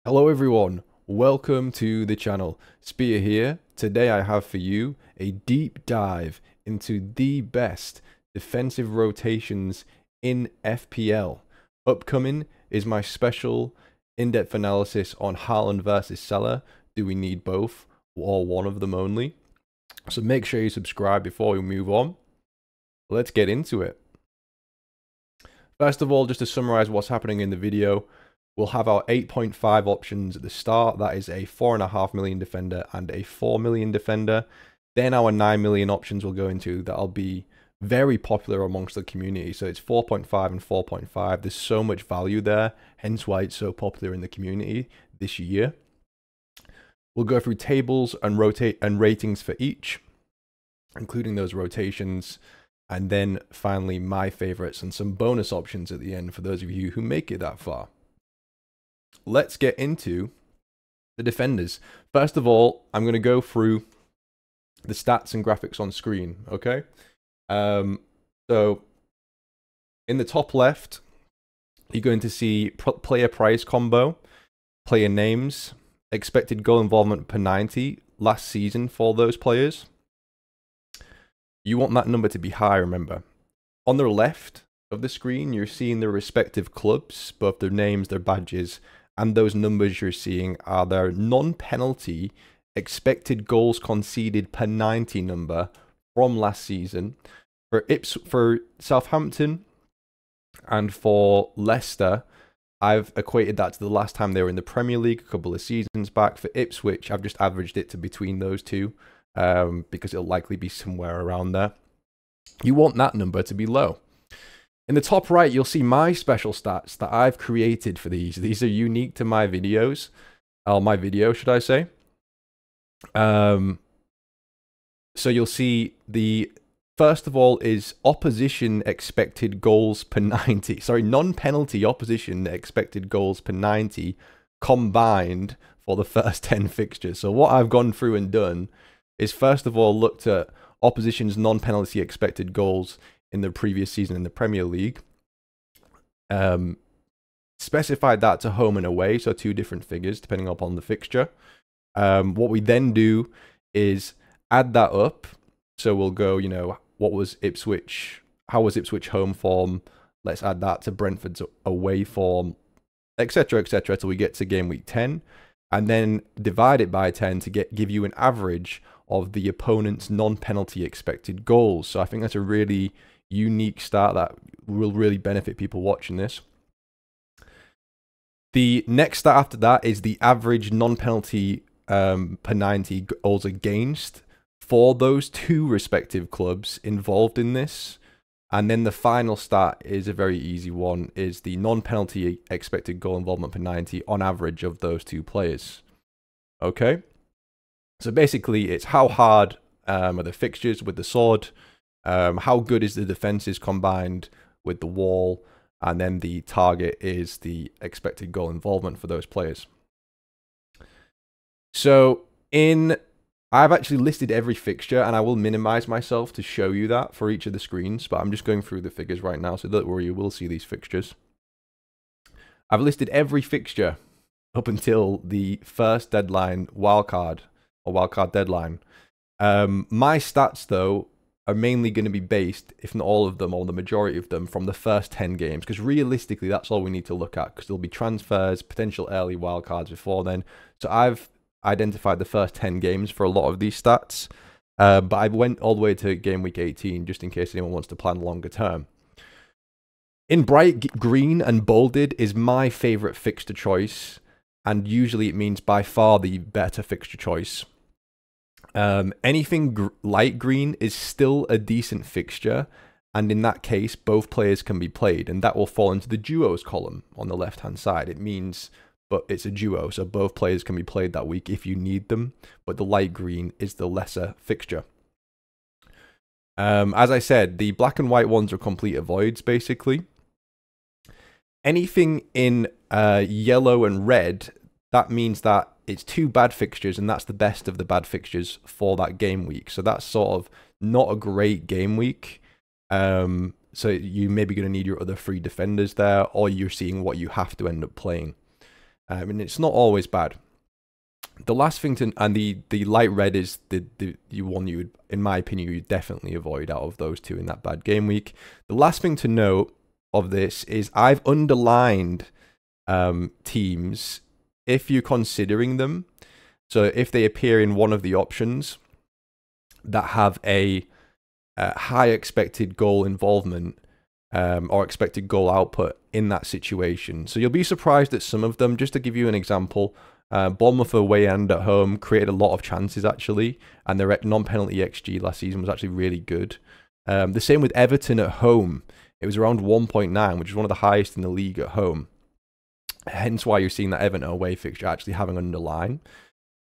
Hello everyone, welcome to the channel. Spear here. Today I have for you a deep dive into the best defensive rotations in FPL. Upcoming is my special in-depth analysis on Haaland versus Salah. Do we need both or one of them only? So make sure you subscribe before we move on. Let's get into it. First of all, just to summarize what's happening in the video, we'll have our 8.5 options at the start. That is a 4.5 million defender and a 4 million defender. Then our 9 million options will go into that'll be very popular amongst the community. So it's 4.5 and 4.5. There's so much value there, hence why it's so popular in the community this year. We'll go through tables and ratings for each, including those rotations. And then finally, my favorites and some bonus options at the end for those of you who make it that far. Let's get into the defenders. First of all, I'm going to go through the stats and graphics on screen, okay? So in the top left, you're going to see player price combo, player names, expected goal involvement per 90 last season for those players. You want that number to be high, remember. On the left of the screen, you're seeing the respective clubs, both their names, their badges, and those numbers you're seeing are their non-penalty expected goals conceded per 90 number from last season. For Southampton and for Leicester, I've equated that to the last time they were in the Premier League a couple of seasons back. For Ipswich, I've just averaged it to between those two because it'll likely be somewhere around there. You want that number to be low. In the top right, you'll see my special stats that I've created for these. These are unique to my videos, or my video, should I say. So you'll see the first of all is opposition expected goals per 90. Sorry, non-penalty opposition expected goals per 90 combined for the first 10 fixtures. So what I've gone through and done is first of all looked at opposition's non-penalty expected goals in the previous season in the Premier League. Specified that to home and away, so two different figures depending upon the fixture. What we then do is add that up. So we'll go, you know, what was Ipswich, how was Ipswich home form? Let's add that to Brentford's away form, etc., etc., till we get to game week 10. And then divide it by 10 to give you an average of the opponent's non-penalty expected goals. So I think that's a really unique stat that will really benefit people watching this. The next stat after that is the average non-penalty per 90 goals against for those two respective clubs involved in this. And then the final stat is a very easy one, is the non-penalty expected goal involvement per 90 on average of those two players. Okay? So basically, it's how hard are the fixtures with the sword, how good is the defenses combined with the wall, and then the target is the expected goal involvement for those players. So I've actually listed every fixture, and I will minimize myself to show you that for each of the screens, but I'm just going through the figures right now, so don't worry, you will see these fixtures. I've listed every fixture up until the first deadline wildcard, or wildcard deadline. My stats, though, are mainly going to be based, if not all of them, or the majority of them, from the first 10 games, because realistically, that's all we need to look at, because there'll be transfers, potential early wildcards before then. So I've identified the first 10 games for a lot of these stats, but I went all the way to game week 18 just in case anyone wants to plan longer term. In bright green and bolded is my favorite fixture choice, and usually it means by far the better fixture choice. Anything light green is still a decent fixture, and in that case both players can be played, and that will fall into the duos column on the left hand side. It means but it's a duo, so both players can be played that week if you need them, but the light green is the lesser fixture. As I said, the black and white ones are complete avoids, basically. Anything in yellow and red, that means that it's two bad fixtures, and that's the best of the bad fixtures for that game week. So that's sort of not a great game week. So you maybe going to need your other free defenders there, or you're seeing what you have to end up playing. And it's not always bad. The last thing to, and the light red is the one you would, in my opinion, you would definitely avoid out of those two in that bad game week. The last thing to note of this is I've underlined teams if you're considering them. So if they appear in one of the options that have a high expected goal involvement or expected goal output in that situation. So you'll be surprised at some of them. Just to give you an example, Bournemouth away and at home created a lot of chances actually, and their non-penalty XG last season was actually really good. The same with Everton at home. It was around 1.9, which is one of the highest in the league at home. Hence why you're seeing that Everton away fixture actually having underline.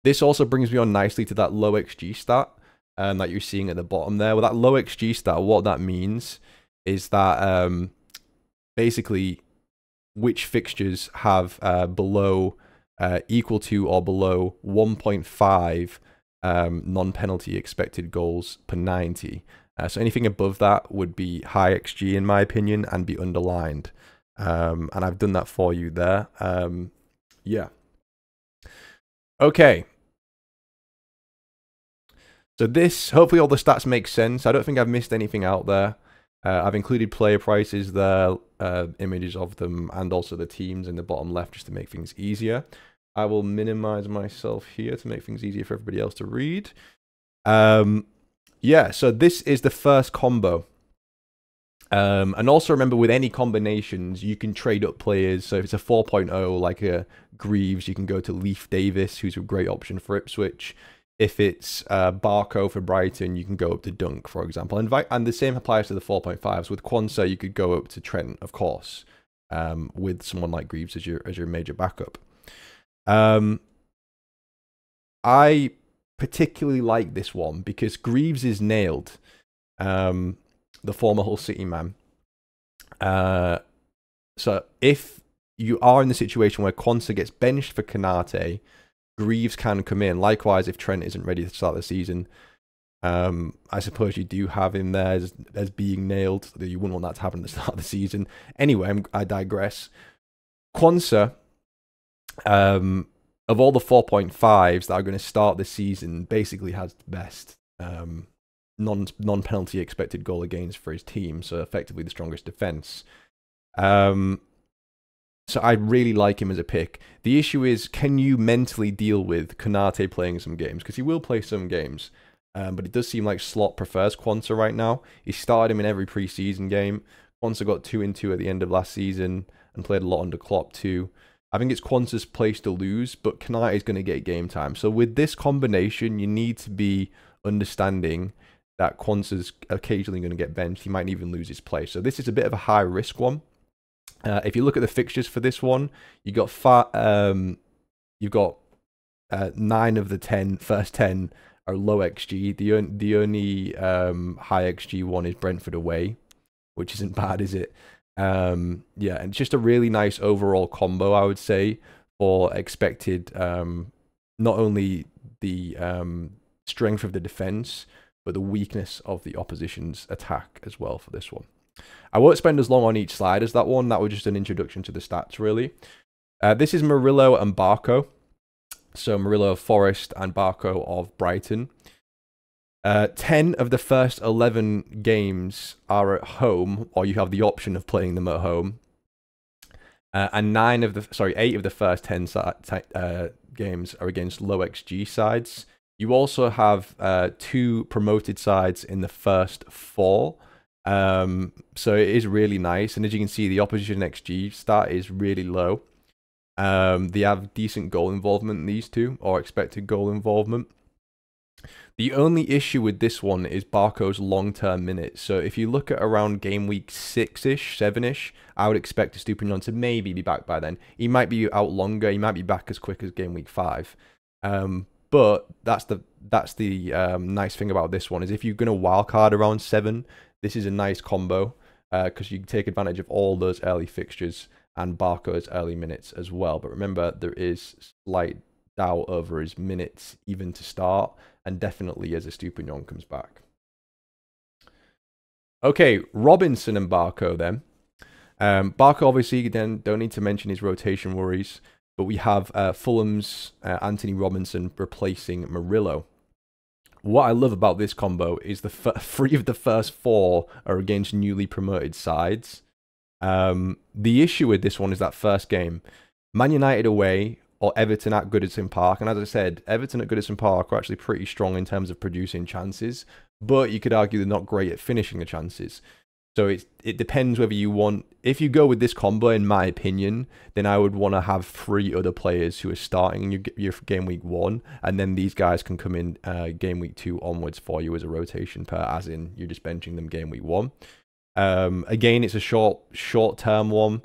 This also brings me on nicely to that low XG stat that you're seeing at the bottom there. Well, that low XG stat, what that means is that basically which fixtures have below equal to or below 1.5 non-penalty expected goals per 90. So anything above that would be high XG in my opinion and be underlined. And I've done that for you there. Yeah. Okay. So this, hopefully all the stats make sense. I don't think I've missed anything out there. I've included player prices there, images of them, and also the teams in the bottom left just to make things easier. I will minimize myself here to make things easier for everybody else to read. Yeah, so this is the first combo. And also remember, with any combinations, you can trade up players. So if it's a 4.0, like a Greaves, you can go to Leif Davis, who's a great option for Ipswich. If it's Barco for Brighton, you can go up to Dunk, for example. And the same applies to the 4.5s. With Quansah, you could go up to Trent, of course, with someone like Greaves as your major backup. I particularly like this one because Greaves is nailed, the former Hull City man. So if you are in the situation where Quansah gets benched for Konate, Greaves can come in. Likewise, if Trent isn't ready to start the season, I suppose you do have him there as being nailed. You wouldn't want that to happen at the start of the season. Anyway, I digress. Quansah, of all the 4.5s that are going to start this season, basically has the best non-penalty expected goal against for his team, so effectively the strongest defense. So I really like him as a pick. The issue is, can you mentally deal with Konate playing some games? Because he will play some games, but it does seem like Slot prefers Quansah right now. He started him in every preseason game. Quansah got 2-2 at the end of last season and played a lot under Klopp too. I think it's Quansah's place to lose, but Konate is going to get game time. So with this combination, you need to be understanding that Quansah's occasionally going to get benched. He might even lose his place. So this is a bit of a high risk one. If you look at the fixtures for this one, you've got 9 of the first 10 are low XG. The only high XG one is Brentford away, which isn't bad, is it? Yeah, and just a really nice overall combo, I would say, for expected not only the strength of the defense, but the weakness of the opposition's attack as well for this one. I won't spend as long on each slide as that one. That was just an introduction to the stats, really. This is Murillo and Barco. So Murillo of Forest and Barco of Brighton. 10 of the first 11 games are at home, or you have the option of playing them at home. And 8 of the first 10 games are against low XG sides. You also have 2 promoted sides in the first 4. So it is really nice, and as you can see, the opposition XG stat is really low. They have decent goal involvement in these two, or expected goal involvement. The only issue with this one is Barco's long-term minutes. So if you look at around game week 6-ish, 7-ish, I would expect Estupiñán to maybe be back by then. He might be out longer. He might be back as quick as game week 5. But that's the nice thing about this one, is if you're going to wildcard around 7, this is a nice combo because you can take advantage of all those early fixtures and Barco's early minutes as well. But remember, there is slight doubt over his minutes even to start, and definitely as Estupiñán comes back. Okay, Robinson and Barco then. Barco obviously then don't need to mention his rotation worries. But we have Fulham's Anthony Robinson replacing Murillo. What I love about this combo is the 3 of the first 4 are against newly promoted sides. The issue with this one is that first game, Man United away or Everton at Goodison Park. And as I said, Everton at Goodison Park are actually pretty strong in terms of producing chances, but you could argue they're not great at finishing the chances. So it depends whether you want, if you go with this combo, in my opinion, then I would want to have 3 other players who are starting your game week 1, and then these guys can come in game week 2 onwards for you as a rotation pair, as in you're just benching them game week 1. Again, it's a short-term one.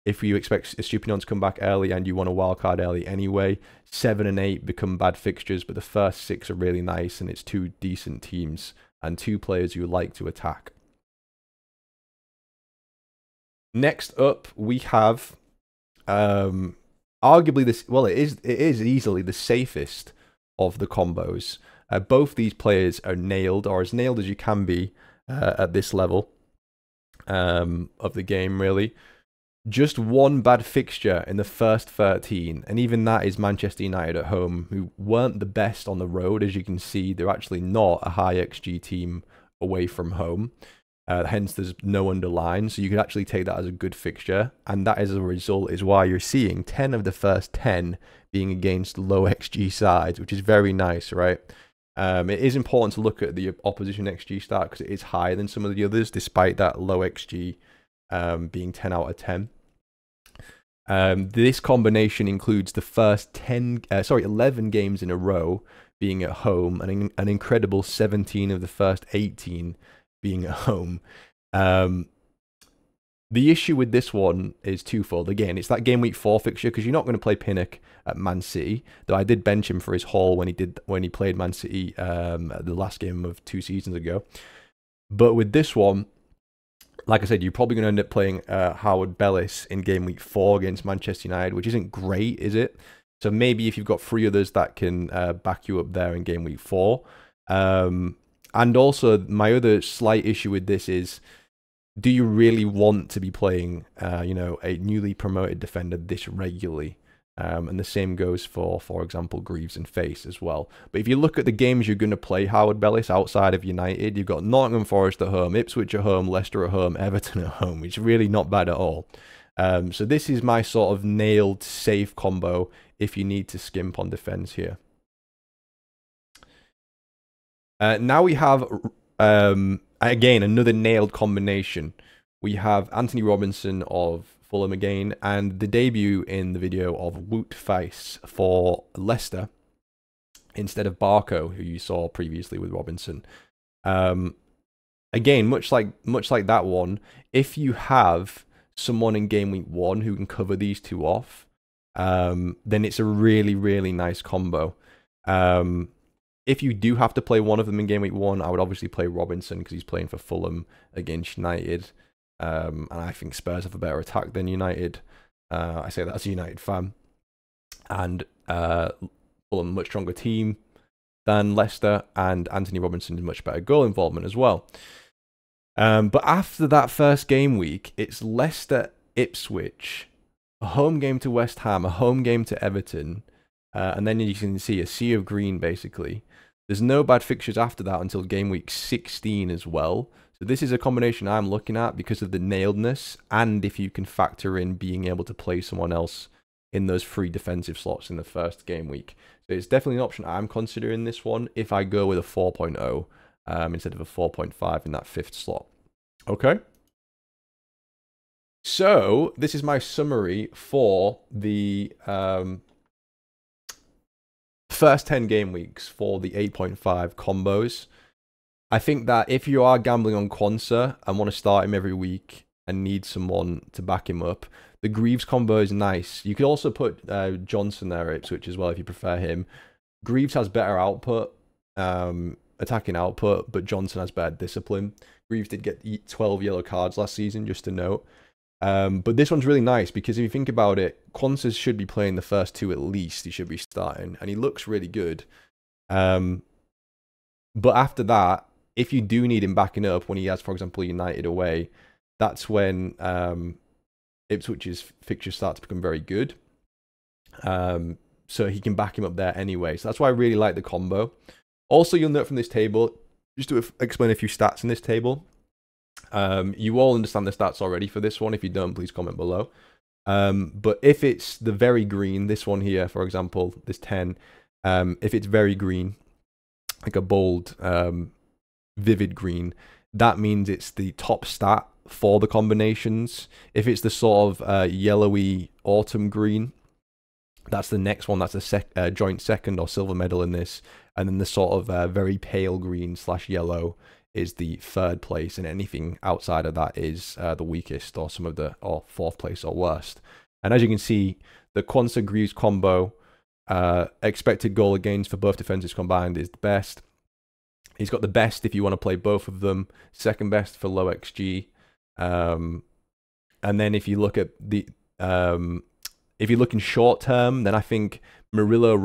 If you expect Estupiñán to come back early and you want a wildcard early anyway, 7 and 8 become bad fixtures, but the first 6 are really nice, and it's 2 decent teams and 2 players you like to attack. Next up, we have arguably this. Well, it is easily the safest of the combos. Both these players are nailed, or as nailed as you can be at this level of the game, really. Just 1 bad fixture in the first 13, and even that is Manchester United at home, who weren't the best on the road. As you can see, they're actually not a high XG team away from home. Hence, there's no underline, so you could actually take that as a good fixture, and that as a result is why you're seeing 10 of the first 10 being against low XG sides, which is very nice, right? It is important to look at the opposition XG stat because it is higher than some of the others, despite that low XG being 10 out of 10. This combination includes the first 11 games in a row being at home, and an incredible 17 of the first 18 being at home. The issue with this one is twofold. Again, it's that game week 4 fixture, because you're not going to play Pinnock at Man City, though I did bench him for his haul when he played Man City at the last game of 2 seasons ago. But with this one, like I said, you're probably going to end up playing Harwood-Bellis in game week 4 against Manchester United, which isn't great, is it? So maybe if you've got 3 others that can back you up there in game week 4. And also, my other slight issue with this is, do you really want to be playing, a newly promoted defender this regularly? And the same goes for example, Greaves and Faes as well. But if you look at the games you're going to play Harwood-Bellis outside of United, you've got Nottingham Forest at home, Ipswich at home, Leicester at home, Everton at home, which is really not bad at all. So this is my sort of nailed safe combo if you need to skimp on defense here. Now we have, again, another nailed combination. We have Anthony Robinson of Fulham again, and the debut in the video of Wout Faes for Leicester instead of Barco, who you saw previously with Robinson. Again, much like that one, if you have someone in game week 1 who can cover these 2 off, then it's a really, really nice combo. If you do have to play one of them in game week 1, I would obviously play Robinson because he's playing for Fulham against United. And I think Spurs have a better attack than United. I say that as a United fan. And Fulham, much stronger team than Leicester, and Anthony Robinson is much better goal involvement as well. But after that first game week, it's Leicester, Ipswich, a home game to West Ham, a home game to Everton, and then you can see a sea of green, basically. There's no bad fixtures after that until game week 16 as well. So this is a combination I'm looking at because of the nailedness, and if you can factor in being able to play someone else in those 3 defensive slots in the first game week. So it's definitely an option I'm considering this one if I go with a 4.0 instead of a 4.5 in that 5th slot. Okay. So this is my summary for the first 10 game weeks for the 8.5 combos. I think that if you are gambling on Quansah and want to start him every week and need someone to back him up, the Greaves combo is nice. You could also put Johnson there at Ipswich as well if you prefer him. Greaves has better output, attacking output, but Johnson has better discipline. Greaves did get 12 yellow cards last season, just to note. But this one's really nice because if you think about it, Quansah should be playing the first 2 at least. He should be starting, and he looks really good. But after that, if you do need him backing up when he has, for example, United away, that's when Ipswich's fixtures start to become very good. So he can back him up there anyway. So that's why I really like the combo. Also, you'll note from this table, just to explain a few stats in this table. You all understand the stats already for this one. If you don't, please comment below. But if it's the very green, this one here, for example, this 10, if it's very green, like a bold, vivid green, that means it's the top stat for the combinations. If it's the sort of yellowy autumn green, that's the next one. That's a joint second or silver medal in this. And then the sort of very pale green / yellow is the third place, and anything outside of that is the weakest, or or fourth place or worst. And as you can see, the Quansah Greaves combo, expected goal against for both defenses combined is the best. He's got the best if you want to play both of them, second best for low XG. And then if you look at the if you look in short term, then I think Murillo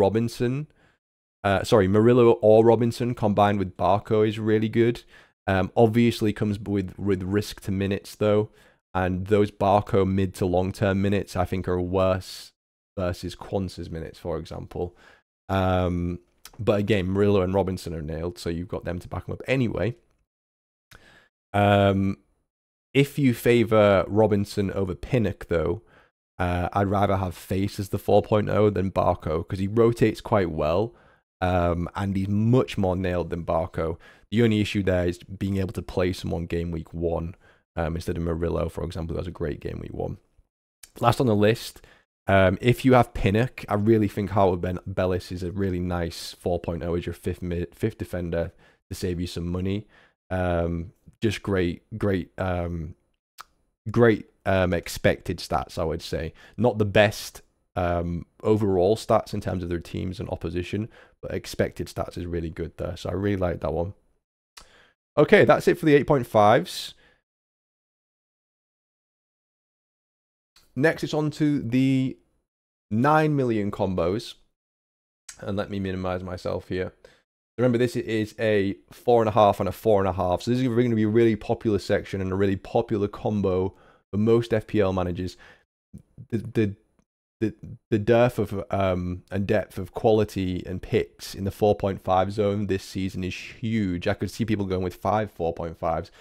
or Robinson combined with Barco is really good. Obviously comes with risk to minutes though, and those Barco mid to long term minutes I think are worse versus Quansah's minutes, for example. But again, Murillo and Robinson are nailed, so you've got them to back them up anyway. If you favour Robinson over Pinnock though, I'd rather have Faes as the 4.0 than Barco, because he rotates quite well. And he's much more nailed than Barco. The only issue there is being able to play someone game week 1 instead of Murillo, for example, who has a great game week 1. Last on the list, if you have Pinnock, I really think Harwood-Bellis is a really nice 4.0 as your fifth defender to save you some money. Just great expected stats, I would say. Not the best overall stats in terms of their teams and opposition, but expected stats is really good there, so I really like that one. Okay, that's it for the 8.5s. Next, it's on to the 9 million combos, and let me minimize myself here. Remember, this is a 4.5 and a 4.5, so this is going to be a really popular section and a really popular combo for most FPL managers. The dearth of and depth of quality and picks in the 4.5 zone this season is huge. I could see people going with 5 4.5s.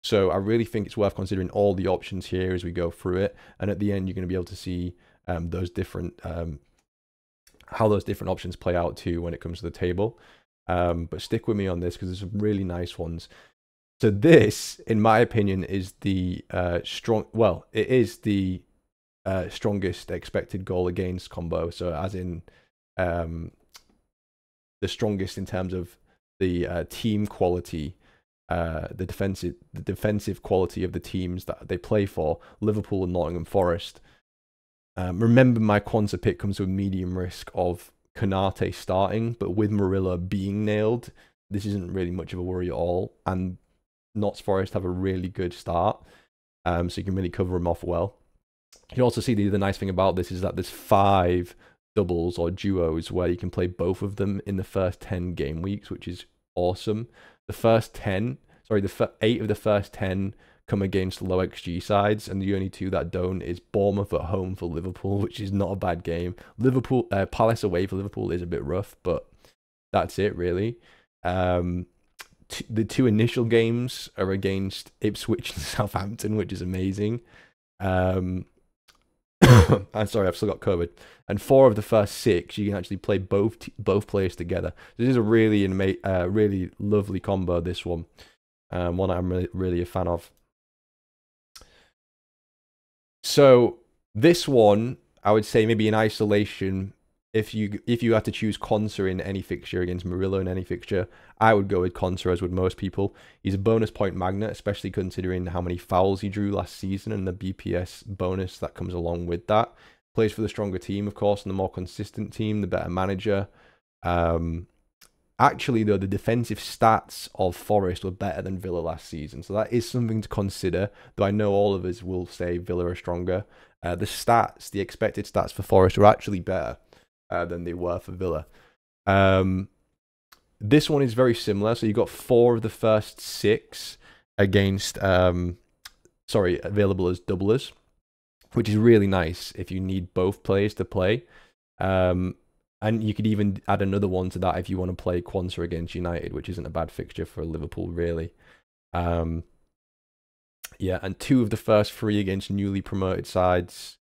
So I really think it's worth considering all the options here as we go through it. And at the end, you're going to be able to see those different how those different options play out too when it comes to the table. But stick with me on this because there's some really nice ones. So this, in my opinion, is the strongest expected goal against combo. So as in the strongest in terms of the team quality, the defensive quality of the teams that they play for, Liverpool and Nottingham Forest. Remember, my Quansah pick comes with medium risk of Konate starting, but with Murillo being nailed, this isn't really much of a worry at all. And Notts Forest have a really good start, so you can really cover them off well. You can also see the nice thing about this is that there's 5 doubles or duos where you can play both of them in the first 10 game weeks, which is awesome. The first 10, sorry, the 8 of the first 10 come against low XG sides, and the only 2 that don't is Bournemouth at home for Liverpool, which is not a bad game. Liverpool, Palace away for Liverpool is a bit rough, but that's it really. The 2 initial games are against Ipswich and Southampton, which is amazing. I'm sorry, I've still got COVID. And 4 of the first 6, you can actually play both players together. This is a really really lovely combo. This one, one I'm really a fan of. So this one, I would say maybe in isolation. If you had to choose Konsa in any fixture against Murillo in any fixture, I would go with Konsa, as would most people. He's a bonus point magnet, especially considering how many fouls he drew last season and the BPS bonus that comes along with that. Plays for the stronger team, of course, and the more consistent team, the better manager. Actually, though, the defensive stats of Forest were better than Villa last season, so that is something to consider, though I know all of us will say Villa are stronger. The expected stats for Forest were actually better than they were for Villa. This one is very similar. So you got 4 of the first 6 against, available as doublers, which is really nice if you need both players to play. And you could even add another one to that if you want to play Quansah against United, which isn't a bad fixture for Liverpool, really. Yeah, and 2 of the first 3 against newly promoted sides.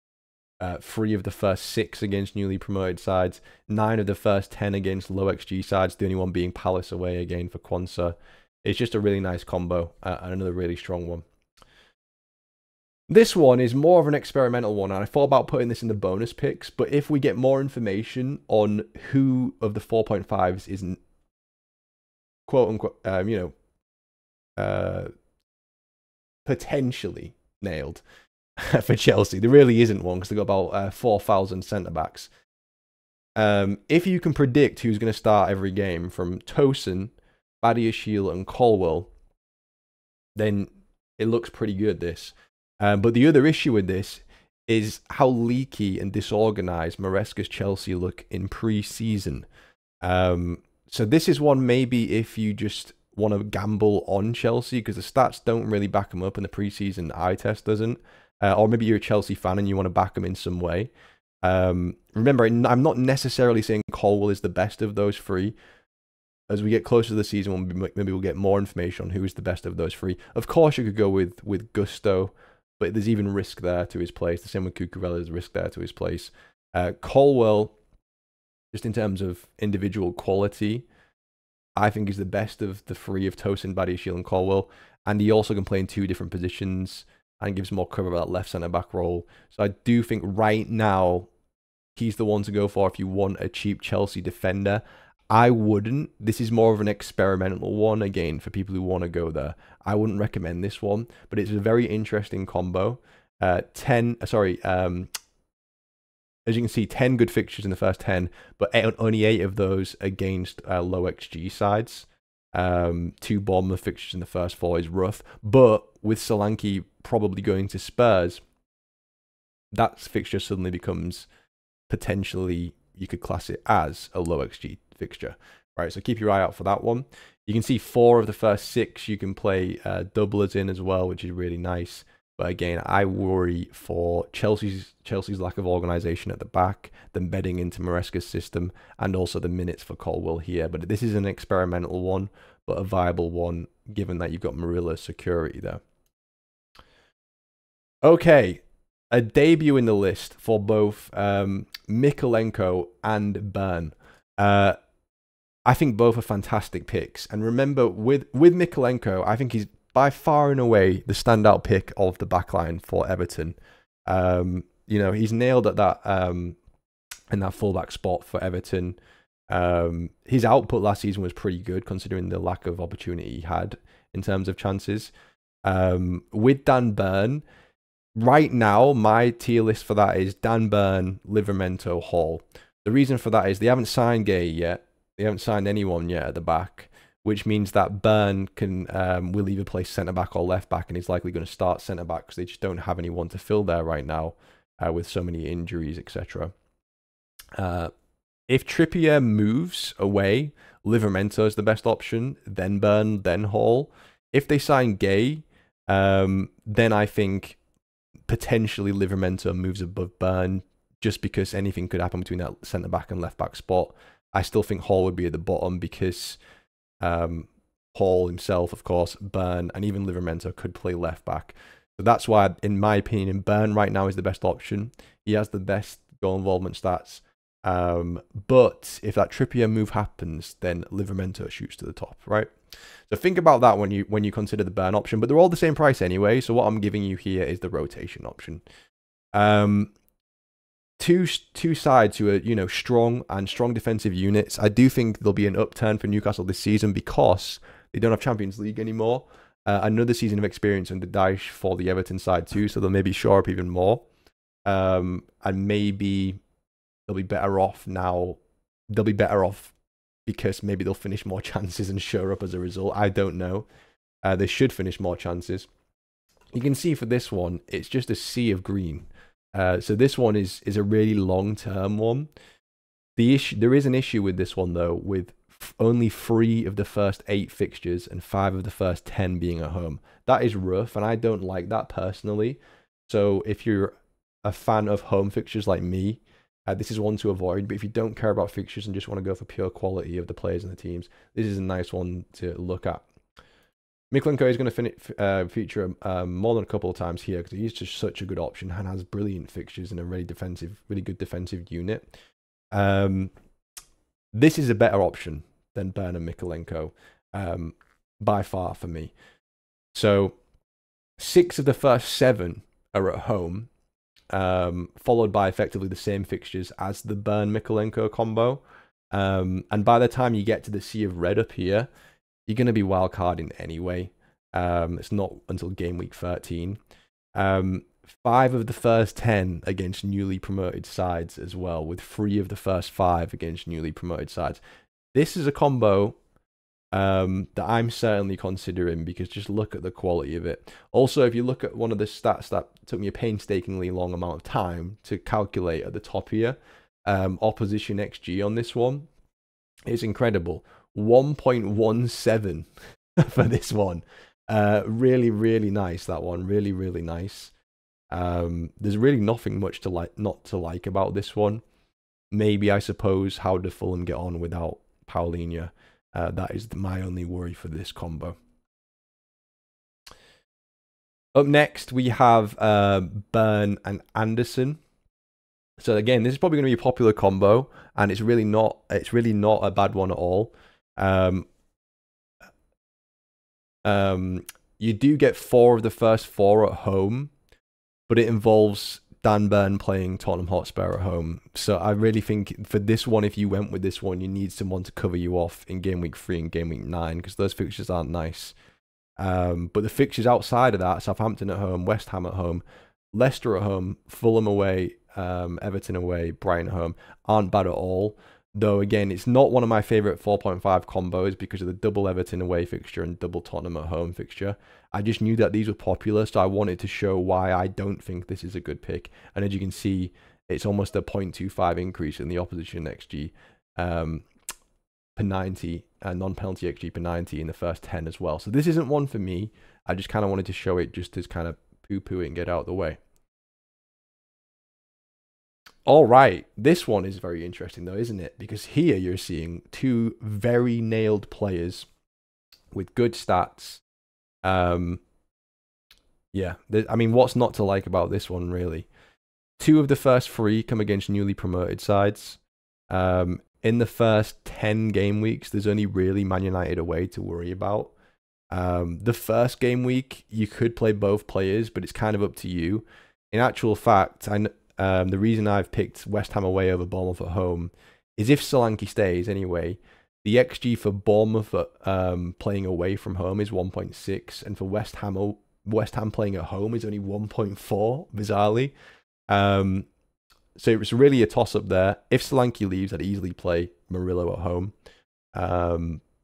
3 of the first 6 against newly promoted sides. 9 of the first 10 against low XG sides. The only one being Palace away again for Quansah. It's just a really nice combo and another really strong one. This one is more of an experimental one, and I thought about putting this in the bonus picks, but if we get more information on who of the 4.5s is quote unquote, potentially nailed for Chelsea. There really isn't one because they've got about 4,000 centre-backs. If you can predict who's going to start every game from Tosin, Badiashile and Colwill, then it looks pretty good, this. But the other issue with this is how leaky and disorganised Maresca's Chelsea look in pre-season. So this is one maybe if you just want to gamble on Chelsea, because the stats don't really back them up and the pre-season eye test doesn't. Or maybe you're a Chelsea fan and you want to back them in some way. Remember, I'm not necessarily saying Colwill is the best of those 3. As we get closer to the season, maybe we'll get more information on who is the best of those 3. Of course, you could go with Gusto, but there's even risk there to his place. The same with Cucurella, there's risk there to his place. Colwill, just in terms of individual quality, I think is the best of the 3 of Tosin, Badiashile and Colwill. And he also can play in 2 different positions and gives more cover of that left centre-back role. So I do think right now, he's the one to go for if you want a cheap Chelsea defender. I wouldn't. This is more of an experimental one, again, for people who want to go there. I wouldn't recommend this one, but it's a very interesting combo. As you can see, 10 good fixtures in the first 10, but only 8 of those against low XG sides. 2 Bournemouth fixtures in the first 4 is rough, but with Solanke probably going to Spurs, that fixture suddenly becomes potentially, you could class it as a low XG fixture, right? So keep your eye out for that one. You can see 4 of the first 6 you can play doublers in as well, which is really nice. But again, I worry for Chelsea's lack of organisation at the back, them bedding into Maresca's system, and also the minutes for Colwill here. But this is an experimental one, but a viable one, given that you've got Murillo's security there. Okay, a debut in the list for both Mykolenko and Burn. I think both are fantastic picks. And remember, with Mykolenko, I think he's by far and away the standout pick of the backline for Everton. He's nailed at that in that fullback spot for Everton. His output last season was pretty good, considering the lack of opportunity he had in terms of chances. With Dan Burn, right now, my tier list for that is Dan Burn, Livramento, Hall. The reason for that is they haven't signed Gay yet. They haven't signed anyone yet at the back, which means that Burn will either play centre-back or left-back, and he's likely going to start centre-back because they just don't have anyone to fill there right now with so many injuries, etc. If Trippier moves away, Livramento is the best option, then Burn, then Hall. If they sign Gay, then I think potentially Livramento moves above Burn, just because anything could happen between that centre-back and left-back spot. I still think Hall would be at the bottom because Hall himself, of course, Burn, and even Livramento could play left-back. So that's why, in my opinion, Burn right now is the best option. He has the best goal involvement stats. But if that Trippier move happens, then Livramento shoots to the top, right? So think about that when you consider the Burn option. But they're all the same price anyway. So what I'm giving you here is the rotation option. Two sides who are strong defensive units. I do think there'll be an upturn for Newcastle this season because they don't have Champions League anymore. Another season of experience under Dyche for the Everton side too, so they'll maybe shore up even more. And maybe they'll be better off now. They'll be better off because maybe they'll finish more chances and shore up as a result. I don't know. They should finish more chances. You can see for this one, it's just a sea of green. So this one is a really long-term one. There is an issue with this one though, with only 3 of the first 8 fixtures and 5 of the first 10 being at home. That is rough, and I don't like that personally. So if you're a fan of home fixtures like me, This is one to avoid, but if you don't care about fixtures and just want to go for pure quality of the players and the teams, this is a nice one to look at. Mykolenko is going to feature more than a couple of times here because he's just such a good option and has brilliant fixtures and a really good defensive unit. This is a better option than Burn and Mykolenko by far for me. So 6 of the first 7 are at home, followed by effectively the same fixtures as the Burn Mykolenko combo. And by the time you get to the Sea of Red up here, you're going to be wildcarding anyway. It's not until game week 13. 5 of the first 10 against newly promoted sides as well, with 3 of the first 5 against newly promoted sides. This is a combo that I'm certainly considering because just look at the quality of it. Also, if you look at one of the stats that took me a painstakingly long amount of time to calculate at the top here, opposition XG on this one is incredible. 1.17 for this one. Really, really nice, that one. Really, really nice. There's really nothing much to not to like about this one. Maybe, I suppose, how do Fulham get on without Paulinho? That is my only worry for this combo. Up next, we have Burn and Andersen. So again, this is probably going to be a popular combo, and it's really not a bad one at all. You do get 4 of the first 4 at home, but it involves Dan Burn playing Tottenham Hotspur at home. So I really think for this one, if you went with this one, you need someone to cover you off in game week 3 and game week 9 because those fixtures aren't nice. But the fixtures outside of that, Southampton at home, West Ham at home, Leicester at home, Fulham away, Everton away, Brighton at home, aren't bad at all. Though, again, it's not one of my favourite 4.5 combos because of the double Everton away fixture and double Tottenham at home fixture. I just knew that these were popular, so I wanted to show why I don't think this is a good pick. And as you can see, it's almost a 0.25 increase in the opposition XG per 90, non-penalty XG per 90 in the first 10 as well. So this isn't one for me. I just kind of wanted to show it just to kind of poo-poo it and get out of the way. All right, this one is very interesting though, isn't it? Because here you're seeing 2 very nailed players with good stats. Yeah, I mean, what's not to like about this one, really? 2 of the first 3 come against newly promoted sides. In the first 10 game weeks, there's only really Man United away to worry about. The first game week, you could play both players, but it's kind of up to you. In actual fact, the reason I've picked West Ham away over Bournemouth at home is if Solanke stays anyway, the XG for Bournemouth playing away from home is 1.6, and for West Ham playing at home is only 1.4, bizarrely. So it's really a toss-up there. If Solanke leaves, I'd easily play Murillo at home.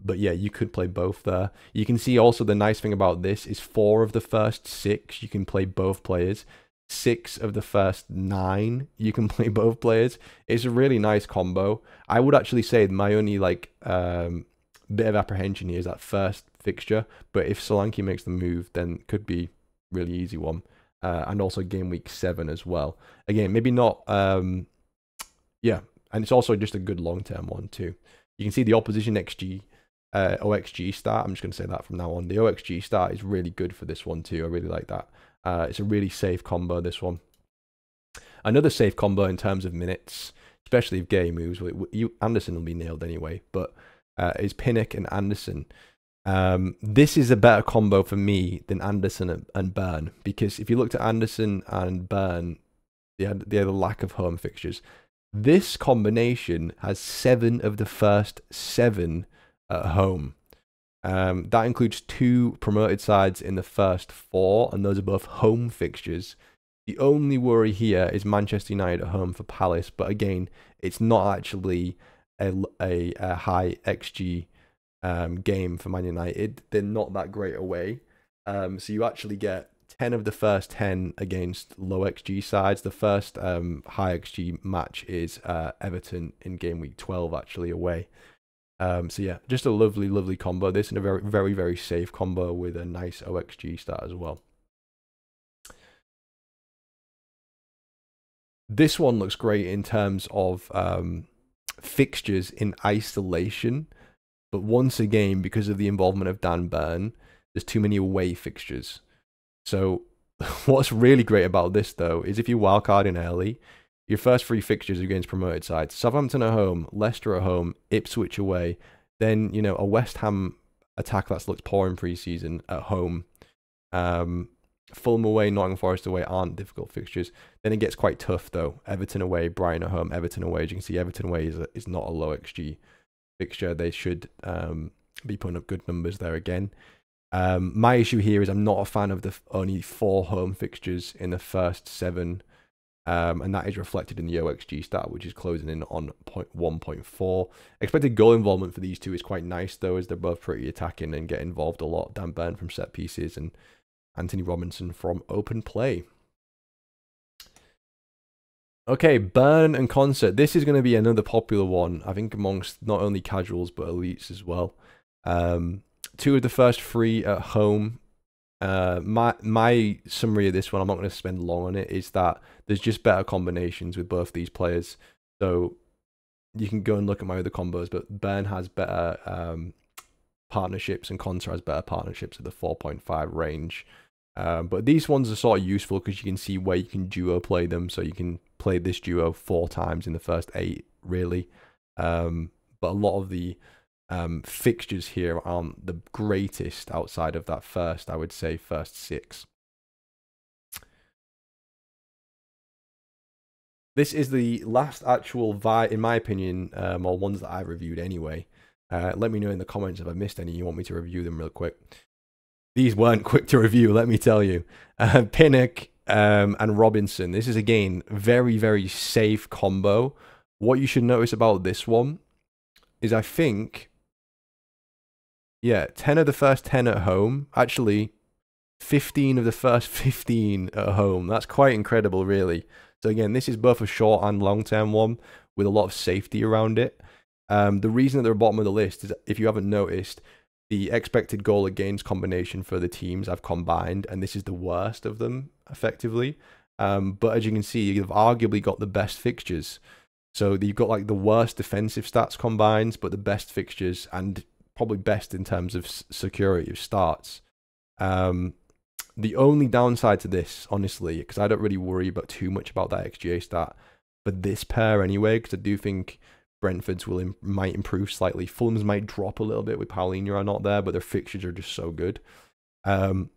But yeah, you could play both there. You can see also the nice thing about this is 4 of the first 6, you can play both players. 6 of the first 9, you can play both players. It's a really nice combo. I would actually say my only bit of apprehension here is that first fixture. But if Solanke makes the move, then it could be really easy one. And also game week 7 as well. Again, maybe not. Yeah, and it's also just a good long-term one too. You can see the opposition XG, OXG start. I'm just going to say that from now on. The OXG start is really good for this one too. I really like that. It's a really safe combo, this one. Another safe combo in terms of minutes, especially if Gay moves. Andersen will be nailed anyway, but is Pinnock and Andersen. This is a better combo for me than Andersen and Burn, because if you looked at Andersen and Burn, they had a lack of home fixtures. This combination has 7 of the first 7 at home. That includes 2 promoted sides in the first 4, and those are both home fixtures. The only worry here is Manchester United at home for Palace, but again, it's not actually a high XG game for Man United. They're not that great away. So you actually get 10 of the first 10 against low XG sides. The first high XG match is Everton in game week 12, actually, away. So yeah, just a lovely, lovely combo. This and a very, very, very safe combo with a nice OXG start as well. This one looks great in terms of fixtures in isolation, but once again, because of the involvement of Dan Burn, there's too many away fixtures. So what's really great about this, though, is if you wildcard in early, your first 3 fixtures are against promoted sides. Southampton at home, Leicester at home, Ipswich away. Then, you know, a West Ham attack that's looked poor in pre-season at home. Fulham away, Nottingham Forest away aren't difficult fixtures. Then it gets quite tough, though. Everton away, Brighton at home, Everton away. As you can see, Everton away is not a low XG fixture. They should be putting up good numbers there again. My issue here is I'm not a fan of the only 4 home fixtures in the first 7, and that is reflected in the OXG stat, which is closing in on 1.4. Expected goal involvement for these two is quite nice, though, as they're both pretty attacking and get involved a lot. Dan Burn from set pieces and Anthony Robinson from open play. Okay, Burn and Konsa. This is going to be another popular one, I think, amongst not only casuals but elites as well. 2 of the first 3 at home. My summary of this one, I'm not going to spend long on it, is that there's just better combinations with both these players. So you can go and look at my other combos, but Burn has better partnerships and Konsa has better partnerships at the 4.5 range. But these ones are sort of useful because you can see where you can duo play them. So you can play this duo 4 times in the first 8, really. But a lot of the fixtures here aren't the greatest outside of that first, I would say, first 6. This is the last actual in my opinion, or ones that I've reviewed anyway. Let me know in the comments if I missed any. You want me to review them real quick. These weren't quick to review, let me tell you. Pinnock and Robinson. This is, again, very, very safe combo. What you should notice about this one is I think, yeah, 10 of the first 10 at home. Actually, 15 of the first 15 at home. That's quite incredible, really. So again, this is both a short and long-term one with a lot of safety around it. The reason that they're at the bottom of the list is, if you haven't noticed, the expected goal against combination for the teams I've combined, and this is the worst of them, effectively. But as you can see, you've arguably got the best fixtures. So you've got like the worst defensive stats combined, but the best fixtures, and probably best in terms of security of starts. The only downside to this, honestly, because I don't really worry about too much about that XGA stat for this pair anyway, because I do think Brentford's might improve slightly. Fulham's might drop a little bit with Paulinho are not there, but their fixtures are just so good. The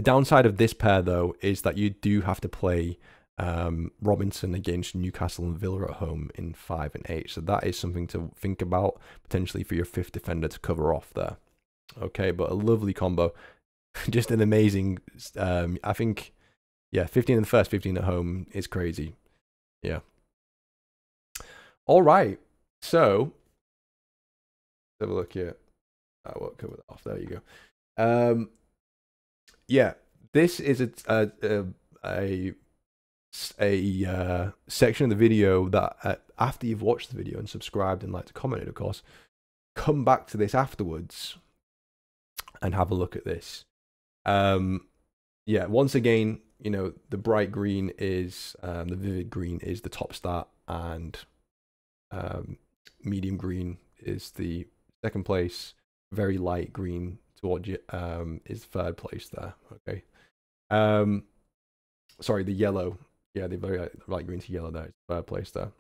downside of this pair, though, is that you do have to play Robinson against Newcastle and Villa at home in 5 and 8. So that is something to think about, potentially for your 5th defender to cover off there. Okay, but a lovely combo. Just an amazing, I think, yeah, 15 in the first, 15 at home is crazy. Yeah. All right, so let's have a look here. I won't cover that off. There you go. Yeah, this is a section of the video that after you've watched the video and subscribed and liked and commented, of course, come back to this afterwards and have a look at this. Yeah, once again, you know, the bright green is the vivid green is the top stat, and medium green is the 2nd place. Very light green towards you is 3rd place there. Okay. Sorry, the yellow. Yeah, the very light green to yellow there is 3rd place there.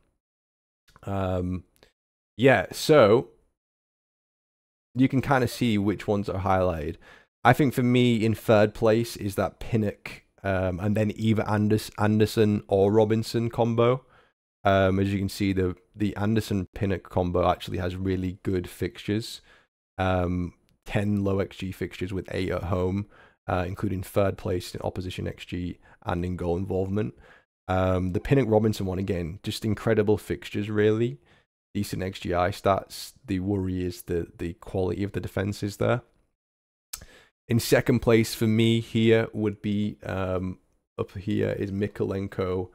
Yeah, so you can kind of see which ones are highlighted. I think for me, in 3rd place is that Pinnock and then either Andersen or Robinson combo. As you can see, the Andersen-Pinnock combo actually has really good fixtures. 10 low XG fixtures with 8 at home, including 3rd place in opposition XG and in goal involvement. The Pinnock Robinson one, again, just incredible fixtures, really. Decent XGI stats. The worry is the quality of the defenses there. In 2nd place for me here would be, up here is Mykolenko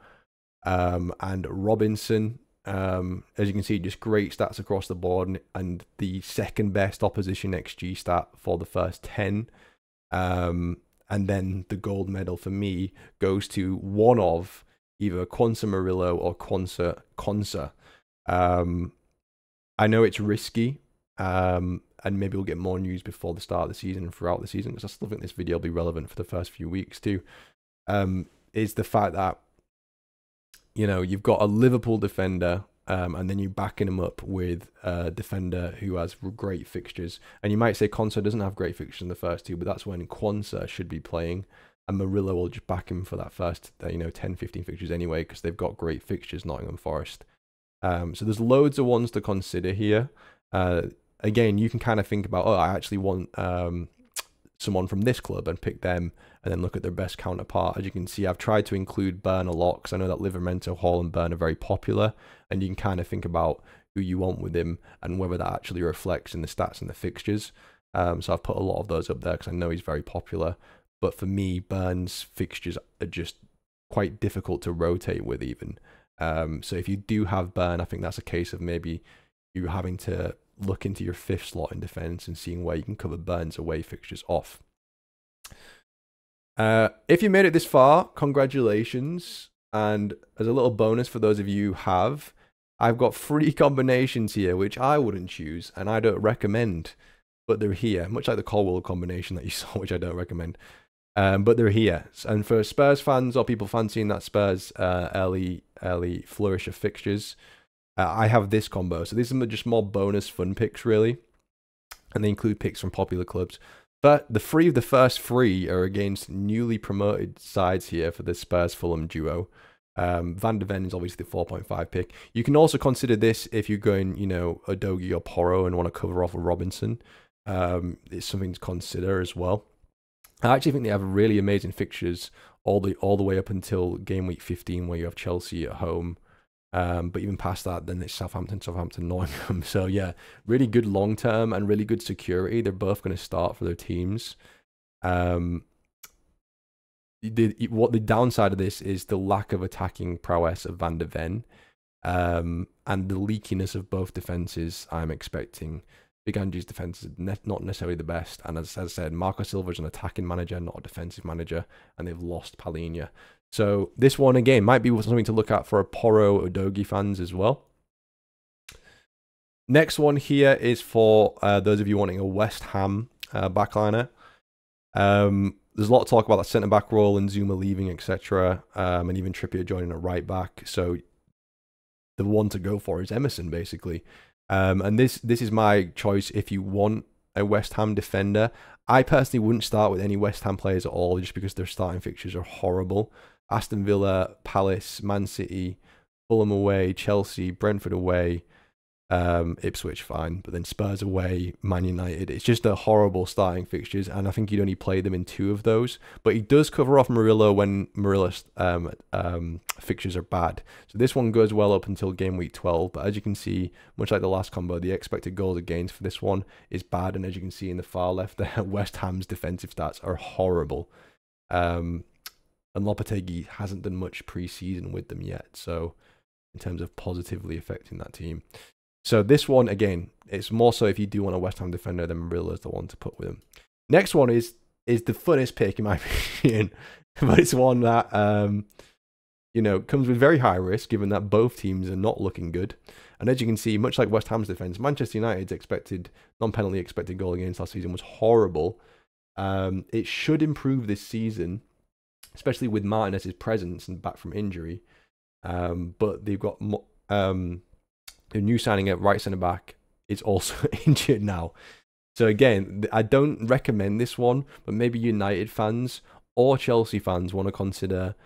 and Robinson. As you can see, just great stats across the board, and the 2nd best opposition XG stat for the first 10. And then the gold medal for me goes to one of either Quansah Murllo or Quansah Konsa. I know it's risky, and maybe we'll get more news before the start of the season and throughout the season, because I still think this video will be relevant for the first few weeks too. Is the fact that, you know, you've got a Liverpool defender, and then you're backing him up with a defender who has great fixtures. And you might say Konsa doesn't have great fixtures in the first two, but that's when Quansah should be playing. And Murillo will just back him for that first, 10, 15 fixtures anyway, because they've got great fixtures, Nottingham Forest. So there's loads of ones to consider here. Again, you can kind of think about, oh, I actually want someone from this club and pick them, and then look at their best counterpart. As you can see, I've tried to include Burn a lot because I know that Livramento, Hall and Burn are very popular, and you can kind of think about who you want with him and whether that actually reflects in the stats and the fixtures. So I've put a lot of those up there because I know he's very popular. But for me, Burn's fixtures are just quite difficult to rotate with even. So if you do have Burn, I think that's a case of maybe you having to look into your fifth slot in defence and seeing where you can cover Burn's away fixtures off. If you made it this far, congratulations. And as a little bonus for those of you who have, I've got 3 combinations here, which I wouldn't choose and I don't recommend, but they're here. Much like the Colwill combination that you saw, which I don't recommend. But they're here. And for Spurs fans or people fancying that Spurs early flourish of fixtures, I have this combo. So these are just more bonus fun picks, really. And they include picks from popular clubs. But the 3 of the first 3 are against newly promoted sides here for the Spurs-Fulham duo. Van de Ven is obviously the 4.5 pick. You can also consider this if you're going, Udogie or Porro and want to cover off a Robinson. It's something to consider as well. I actually think they have really amazing fixtures all the way up until game week 15, where you have Chelsea at home. But even past that, then it's Southampton, Nottingham. So yeah, really good long term and really good security. They're both going to start for their teams. What the downside of this is the lack of attacking prowess of Van de Ven, and the leakiness of both defenses. I'm expecting Big Andy's defense is not necessarily the best, and as I said, Marco Silva's an attacking manager, not a defensive manager, and they've lost Palhinha. So this one, again, might be something to look at for a Porro Udogie fans as well. Next one here is for those of you wanting a West Ham backliner. There's a lot of talk about that centre-back role and Zuma leaving, etc., and even Trippier joining a right-back. So the one to go for is Emerson, basically. And this is my choice if you want a West Ham defender. I personally wouldn't start with any West Ham players at all, just because their starting fixtures are horrible. Aston Villa, Palace, Man City, Fulham away, Chelsea, Brentford away, Ipswich fine, but then Spurs away, Man United. It's just a horrible starting fixtures, and I think you'd only play them in 2 of those. But he does cover off Murillo when Murillo's fixtures are bad. So this one goes well up until game week 12. But as you can see, much like the last combo, the expected goals against for this one is bad. And as you can see in the far left there, West Ham's defensive stats are horrible. And Lopetegui hasn't done much pre-season with them yet. So in terms of positively affecting that team. So this one, again, it's more so if you do want a West Ham defender, then Murillo is the one to put with him. Next one is the funnest pick, in my opinion. But it's one that, comes with very high risk, given that both teams are not looking good. And as you can see, much like West Ham's defence, Manchester United's non-penalty expected goal against last season was horrible. It should improve this season, especially with Martinez's presence and back from injury. But they've got... the new signing at right centre back is also injured now. So again, I don't recommend this one, but maybe United fans or Chelsea fans want to consider,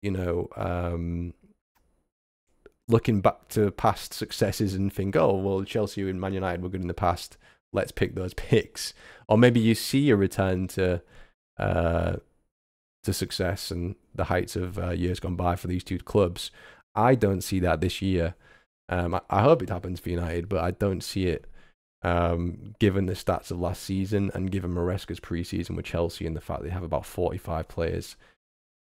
looking back to past successes and think, oh, well, Chelsea and Man United were good in the past. Let's pick those picks. Or maybe you see a return to success and the heights of years gone by for these 2 clubs. I don't see that this year. I hope it happens for United, but I don't see it given the stats of last season and given Maresca's pre-season with Chelsea and the fact they have about 45 players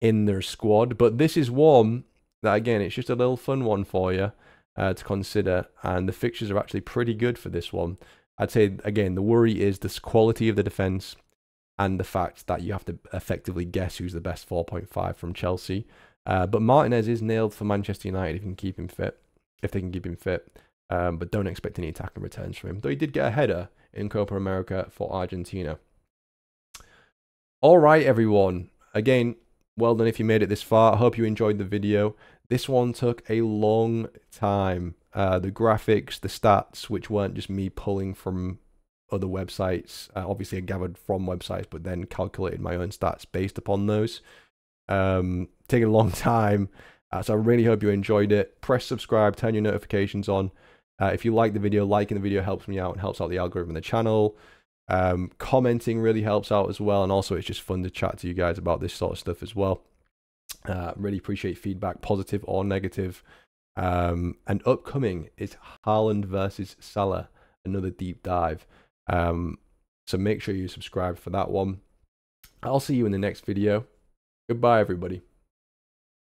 in their squad. But this is one that, again, it's just a little fun one for you to consider, and the fixtures are actually pretty good for this one. I'd say, again, the worry is the quality of the defence and the fact that you have to effectively guess who's the best 4.5 from Chelsea. But Martinez is nailed for Manchester United if you can keep him fit, if they can keep him fit. But don't expect any attacking returns from him. Though he did get a header in Copa America for Argentina. All right, everyone. Again, well done if you made it this far. I hope you enjoyed the video. This one took a long time. The graphics, the stats, which weren't just me pulling from other websites. Obviously, I gathered from websites, but then calculated my own stats based upon those. Taking a long time. So I really hope you enjoyed it. Press subscribe, turn your notifications on. If you like the video, liking the video helps me out and helps out the algorithm of the channel. Commenting really helps out as well, and also it's just fun to chat to you guys about this sort of stuff as well. Really appreciate feedback, positive or negative. And upcoming is Haaland versus Salah, another deep dive. So make sure you subscribe for that one. I'll see you in the next video. Goodbye, everybody.